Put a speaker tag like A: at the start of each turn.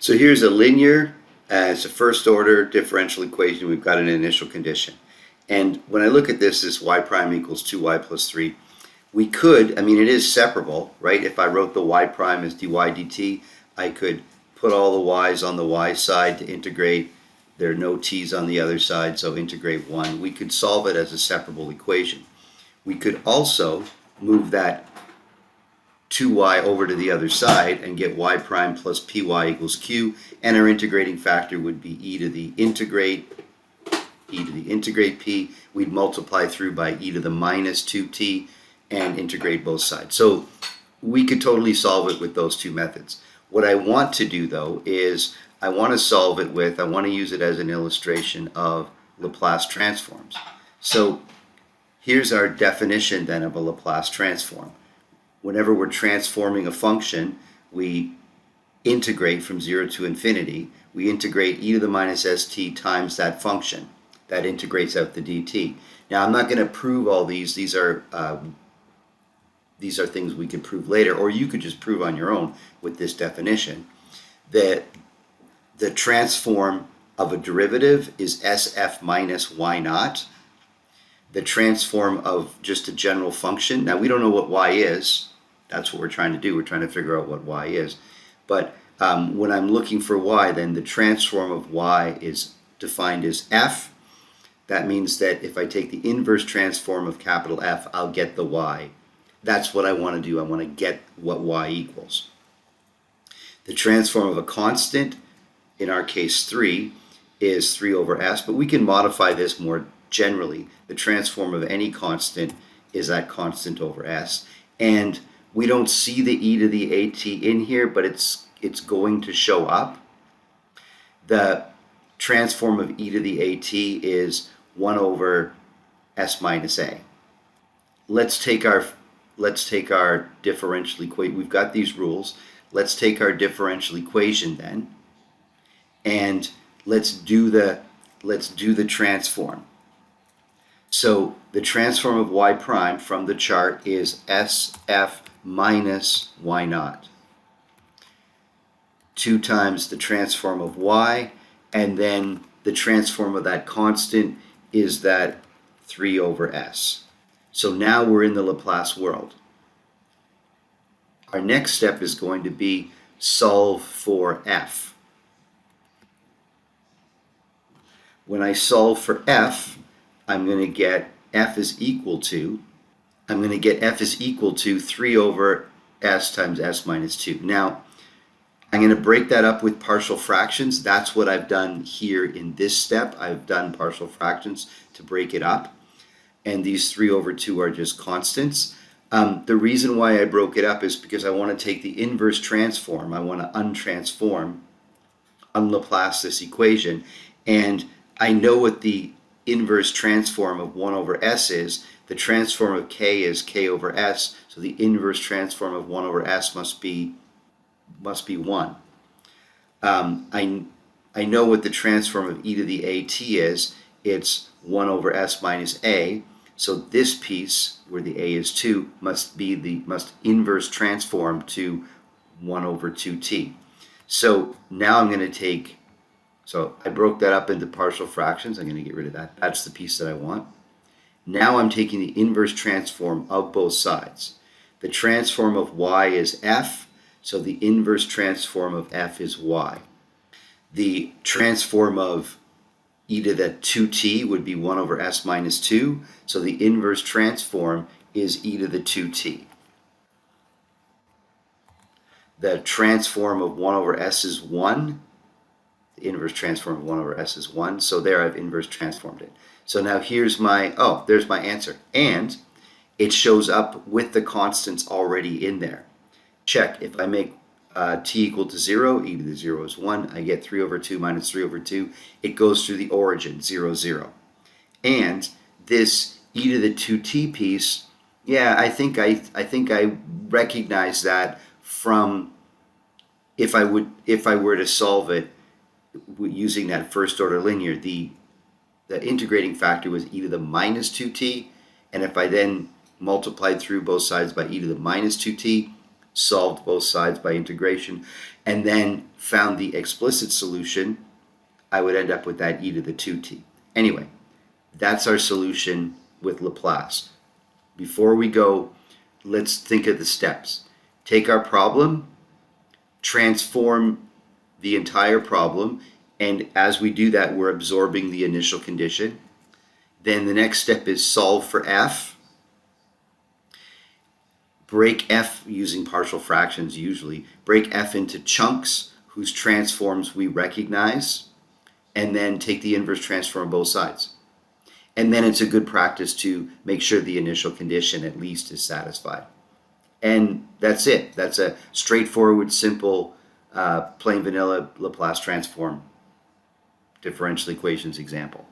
A: So here's a linear, it's a first order differential equation. We've got an initial condition. And when I look at this, this y prime equals 2y plus 3, we could, I mean, it is separable, right? If I wrote the y prime as dy dt, I could put all the y's on the y side to integrate. There are no t's on the other side, so integrate 1. We could solve it as a separable equation. We could also move that 2y over to the other side and get y prime plus py equals q, and our integrating factor would be e to the integrate p. We'd multiply through by e to the minus 2t and integrate both sides. So we could totally solve it with those two methods. What I want to do though is I want to use it as an illustration of Laplace transforms. So here's our definition then of a Laplace transform. Whenever we're transforming a function, we integrate from 0 to infinity. We integrate e to the minus st times that function. That integrates out the dt. Now I'm not going to prove all these. These are things we can prove later, or you could just prove on your own with this definition that the transform of a derivative is sf minus y naught. The transform of just a general function, now we don't know what y is. That's what we're trying to do. We're trying to figure out what y is. But when I'm looking for y, then the transform of y is defined as f. That means that if I take the inverse transform of capital F, I'll get the y. That's what I want to do. I want to get what y equals. The transform of a constant, in our case 3, is 3 over s, but we can modify this more generally. The transform of any constant is that constant over s. And we don't see the e to the at in here, but it's going to show up. The transform of e to the at is 1 over s minus a. Let's take our differential equation. We've got these rules. Let's take our differential equation then, and let's do the transform. So the transform of y prime from the chart is sf minus y naught. 2 times the transform of y, and then the transform of that constant is that 3 over s. So now we're in the Laplace world. Our next step is going to be solve for f. When I solve for f, I'm going to get f is equal to 3 over s times s minus 2. Now, I'm going to break that up with partial fractions. That's what I've done here in this step. I've done partial fractions to break it up. And these 3 over 2 are just constants. The reason why I broke it up is because I want to take the inverse transform. I want to unlaplace this equation. And I know what the inverse transform of 1 over s is. The transform of k is k over s. So the inverse transform of 1 over s must be 1. I know what the transform of e to the at is. It's 1 over s minus a. So this piece, where the a is 2, must inverse transform to 1 over 2t. So now I'm going to take, so I broke that up into partial fractions. I'm going to get rid of that. That's the piece that I want. Now I'm taking the inverse transform of both sides. The transform of y is f, so the inverse transform of f is y. The transform of e to the 2t would be 1 over s minus 2, so the inverse transform is e to the 2t. The transform of 1 over s is 1. The inverse transform of 1 over s is 1, so there I've inverse transformed it. So now here's there's my answer. And it shows up with the constants already in there. Check, if I make t equal to 0, e to the 0 is 1, I get 3 over 2 minus 3 over 2. It goes through the origin, 0, 0. And this e to the 2t piece, yeah, I think I recognize that from if I were to solve it using that first order linear, the integrating factor was e to the minus 2t, and if I then multiplied through both sides by e to the minus 2t, solved both sides by integration, and then found the explicit solution, I would end up with that e to the 2t. Anyway, that's our solution with Laplace. Before we go, let's think of the steps. Take our problem, transform the entire problem, and as we do that, we're absorbing the initial condition. Then the next step is solve for f. Break f using partial fractions usually. Break f into chunks whose transforms we recognize, and then take the inverse transform on both sides. And then it's a good practice to make sure the initial condition at least is satisfied. And that's it. That's a straightforward, simple, plain vanilla Laplace transform differential equations example.